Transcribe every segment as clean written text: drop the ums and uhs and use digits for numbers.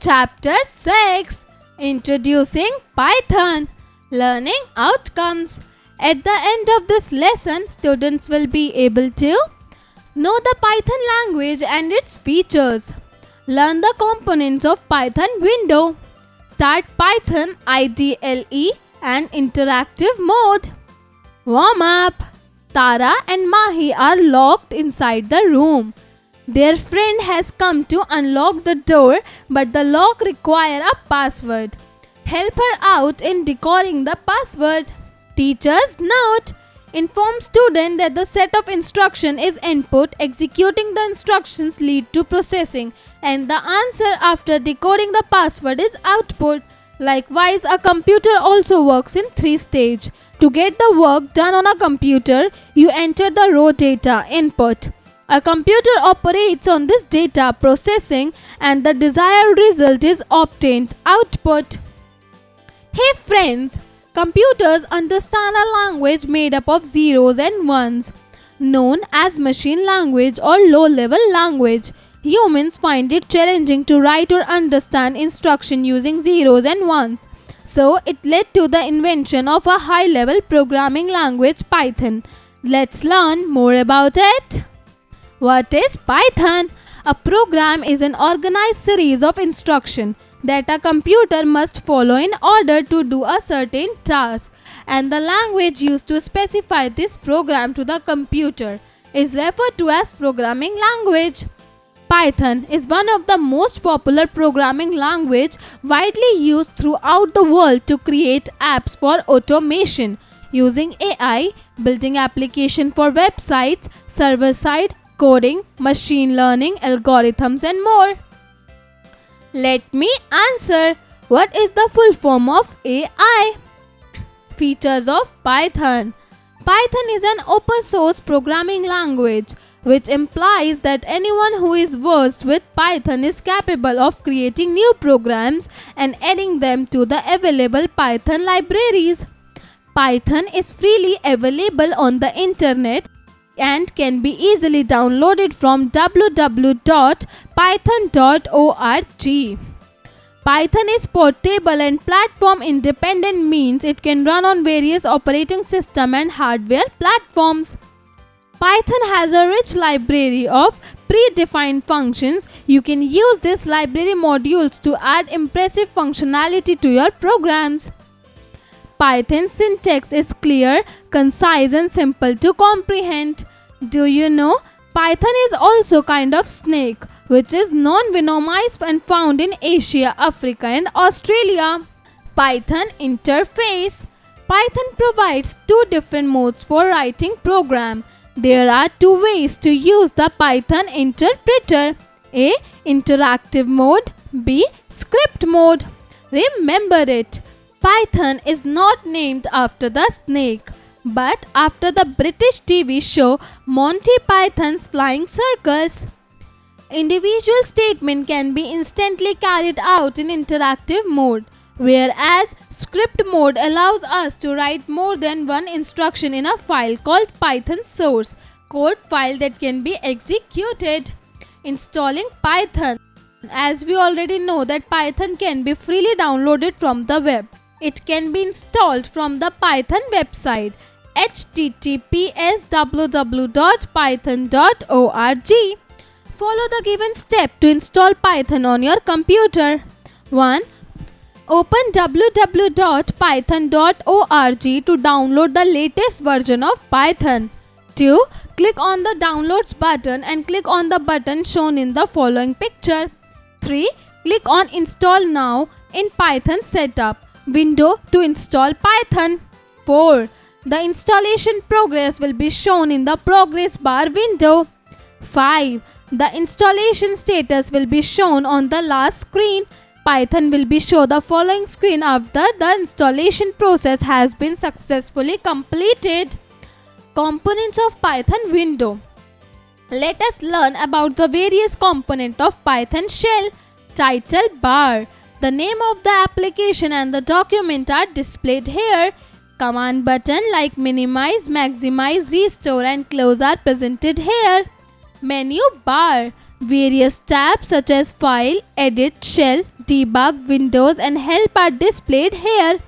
Chapter 6, Introducing Python, Learning Outcomes. At the end of this lesson, students will be able to know the Python language and its features, learn the components of Python window, start Python IDLE and interactive mode. Warm up. Tara and Mahi are locked inside the room. Their friend has come to unlock the door, but the lock requires a password. Help her out in decoding the password. Teacher's note: inform student that the set of instruction is input, executing the instructions lead to processing, and the answer after decoding the password is output. Likewise, a computer also works in 3 stages. To get the work done on a computer, you enter the raw data input. A computer operates on this data processing and the desired result is obtained output. Hey friends, computers understand a language made up of zeros and ones, known as machine language or low-level language. Humans find it challenging to write or understand instruction using zeros and ones. So it led to the invention of a high-level programming language, Python. Let's learn more about it. What is Python? A program is an organized series of instructions that a computer must follow in order to do a certain task, and the language used to specify this program to the computer is referred to as programming language. Python is one of the most popular programming languages widely used throughout the world to create apps for automation using AI, building applications for websites, server-side coding, machine learning, algorithms and more. Let me answer. What is the full form of AI? Features of Python. Python is an open source programming language, which implies that anyone who is versed with Python is capable of creating new programs and adding them to the available Python libraries. Python is freely available on the internet and can be easily downloaded from www.python.org. Python is portable and platform independent, means it can run on various operating system and hardware platforms. Python has a rich library of predefined functions. You can use this library modules to add impressive functionality to your programs. Python syntax is clear, concise and simple to comprehend. Do you know Python is also kind of snake, which is non-venomous and found in Asia, Africa and Australia. Python interface. Python provides 2 different modes for writing program. There are 2 ways to use the Python interpreter: A. Interactive mode, B. Script mode. Remember it, Python is not named after the snake, but after the British TV show Monty Python's Flying Circus. Individual statement can be instantly carried out in interactive mode, whereas script mode allows us to write more than one instruction in a file called Python source code file that can be executed. Installing Python. As we already know that Python can be freely downloaded from the web. It can be installed from the Python website https://www.python.org. Follow the given step to install Python on your computer. 1. Open www.python.org to download the latest version of Python. 2. Click on the Downloads button and click on the button shown in the following picture. 3. Click on Install Now in Python Setup window to install Python. 4. The installation progress will be shown in the progress bar window. 5. The installation status will be shown on the last screen. Python will be shown the following screen after the installation process has been successfully completed. Components of Python window. Let us learn about the various components of Python shell. Title bar. The name of the application and the document are displayed here. Command button like minimize, maximize, restore and close are presented here. Menu bar. Various tabs such as File, Edit, Shell, Debug, Windows and Help are displayed here.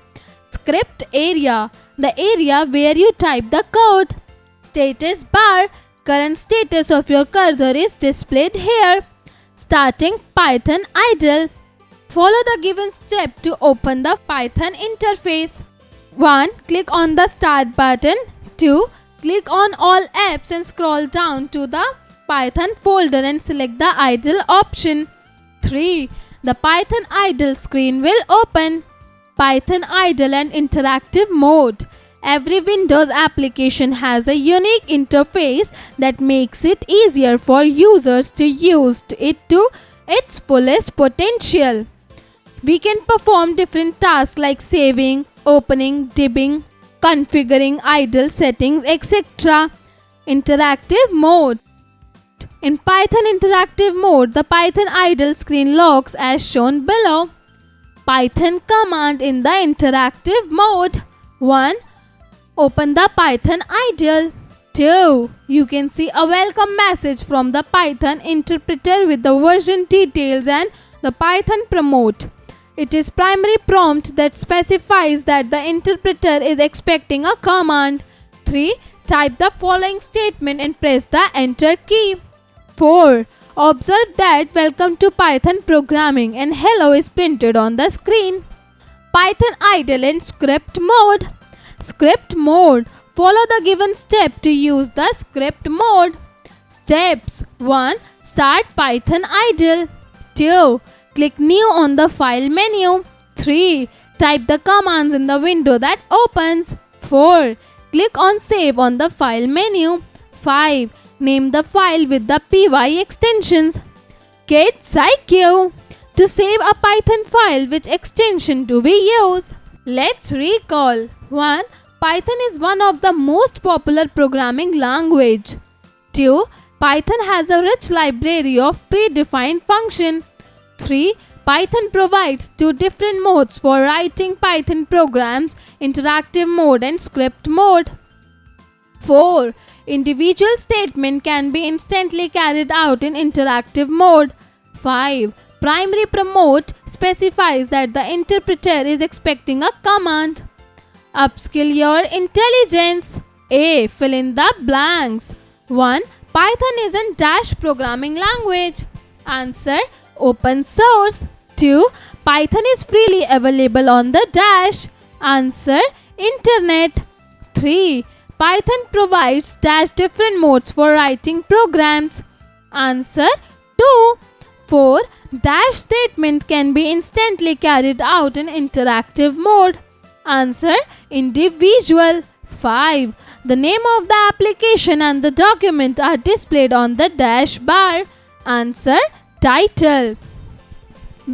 Script area, the area where you type the code. Status bar, current status of your cursor is displayed here. Starting Python idle. Follow the given step to open the Python interface. 1. Click on the Start button. 2. Click on All Apps and scroll down to the Python folder and select the idle option. 3. The Python idle screen will open. Python idle and interactive mode. Every Windows application has a unique interface that makes it easier for users to use it to its fullest potential. We can perform different tasks like saving, opening, debugging, configuring idle settings, etc. Interactive mode. In Python interactive mode, the Python idle screen locks as shown below. Python command in the interactive mode. 1. Open the Python idle. 2. You can see a welcome message from the Python interpreter with the version details and the Python promote. It is primary prompt that specifies that the interpreter is expecting a command. 3. Type the following statement and press the enter key. 4. Observe that welcome to Python programming and hello is printed on the screen. Python idle in script mode. Script mode. Follow the given step to use the script mode. Steps. 1. Start Python idle. 2. Click new on the file menu. 3. Type the commands in the window that opens. 4. Click on save on the file menu. 5. Name the file with the py extensions. Kids IQ. To save a Python file, which extension do we use? Let's recall. 1. Python is one of the most popular programming language. 2. Python has a rich library of predefined functions. 3. Python provides two different modes for writing Python programs, interactive mode and script mode. 4. Individual statement can be instantly carried out in interactive mode. 5. Primary promote specifies that the interpreter is expecting a command. Upskill your intelligence. A. Fill in the blanks. 1. Python is a Dash programming language. Answer. Open source. 2. Python is freely available on the Dash. Answer. Internet. 3. Python provides dash different modes for writing programs. Answer. 2. 4. Dash statement can be instantly carried out in interactive mode. Answer. Individual. 5. The name of the application and the document are displayed on the dash bar. Answer. Title.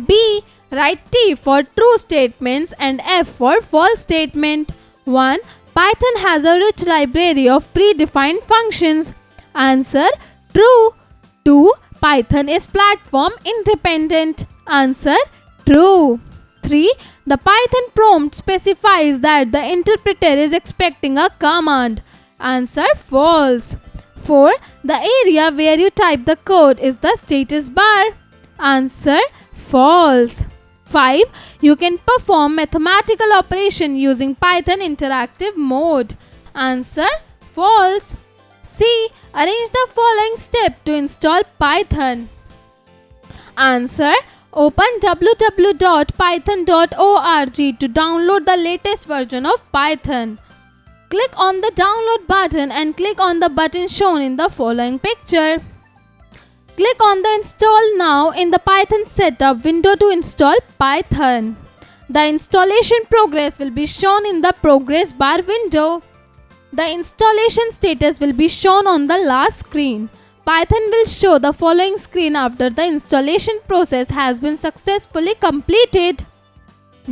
B. Write T for true statements and F for false statement. 1. Python has a rich library of predefined functions. Answer. True. 2. Python is platform independent. Answer. True. 3. The Python prompt specifies that the interpreter is expecting a command. Answer. False. 4. The area where you type the code is the status bar. Answer. False. 5. You can perform mathematical operation using Python interactive mode. Answer. False. C. Arrange the following step to install Python. Answer. Open www.python.org to download the latest version of Python. Click on the download button and click on the button shown in the following picture. Click on the Install Now in the Python Setup window to install Python. The installation progress will be shown in the Progress bar window. The installation status will be shown on the last screen. Python will show the following screen after the installation process has been successfully completed.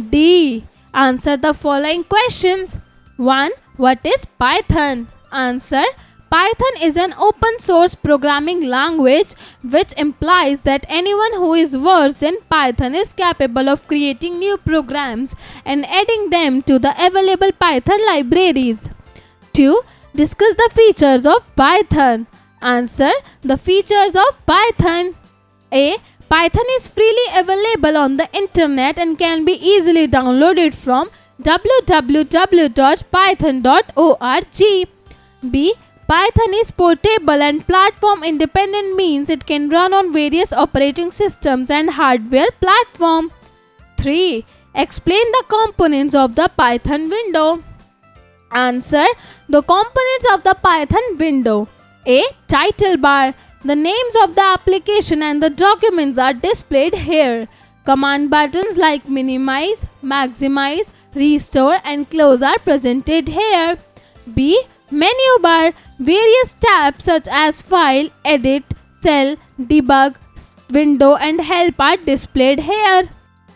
D. Answer the following questions. 1. What is Python? Answer. Python is an open source programming language which implies that anyone who is versed in Python is capable of creating new programs and adding them to the available Python libraries. 2. Discuss the features of Python. Answer. The features of Python. A. Python is freely available on the internet and can be easily downloaded from www.python.org. B. Python is portable and platform independent, means it can run on various operating systems and hardware platform. 3. Explain the components of the Python window. Answer. The components of the Python window. A. Title bar. The names of the application and the documents are displayed here. Command buttons like minimize, maximize, restore and close are presented here. B. Menu bar. Various tabs such as file, edit, cell, debug, window and help are displayed here.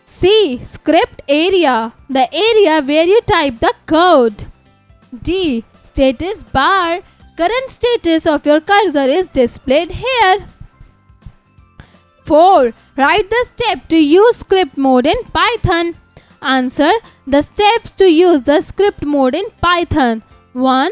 C. Script area. The area where you type the code. D. Status bar. Current status of your cursor is displayed here. 4. Write the step to use script mode in Python. Answer. The steps to use the script mode in Python. 1.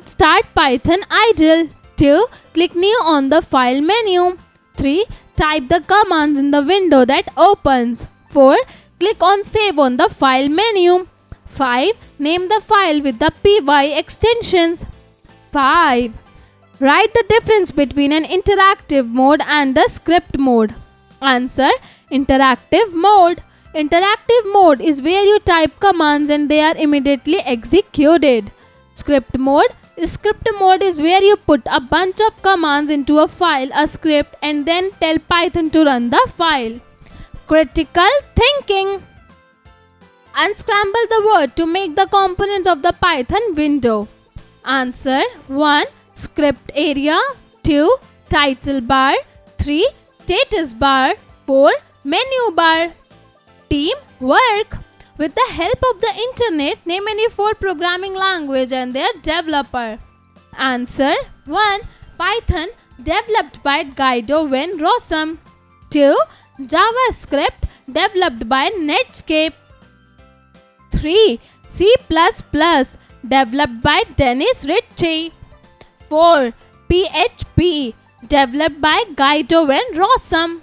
Start Python idle. 2. Click new on the file menu. 3. Type the commands in the window that opens. 4. Click on save on the file menu. 5. Name the file with the py extensions. 5. Write the difference between an interactive mode and a script mode. Answer. Interactive mode. Interactive mode is where you type commands and they are immediately executed. Script mode is where you put a bunch of commands into a file, a script, and then tell Python to run the file. Critical thinking. Unscramble the word to make the components of the Python window. Answer. 1. Script area. 2. Title bar. 3. Status bar. 4. Menu bar. Teamwork. With the help of the internet, name any 4 programming language and their developer. Answer. 1. Python, developed by Guido van Rossum. 2. JavaScript, developed by Netscape. 3. C++, developed by Dennis Ritchie. 4. PHP, developed by Guido van Rossum.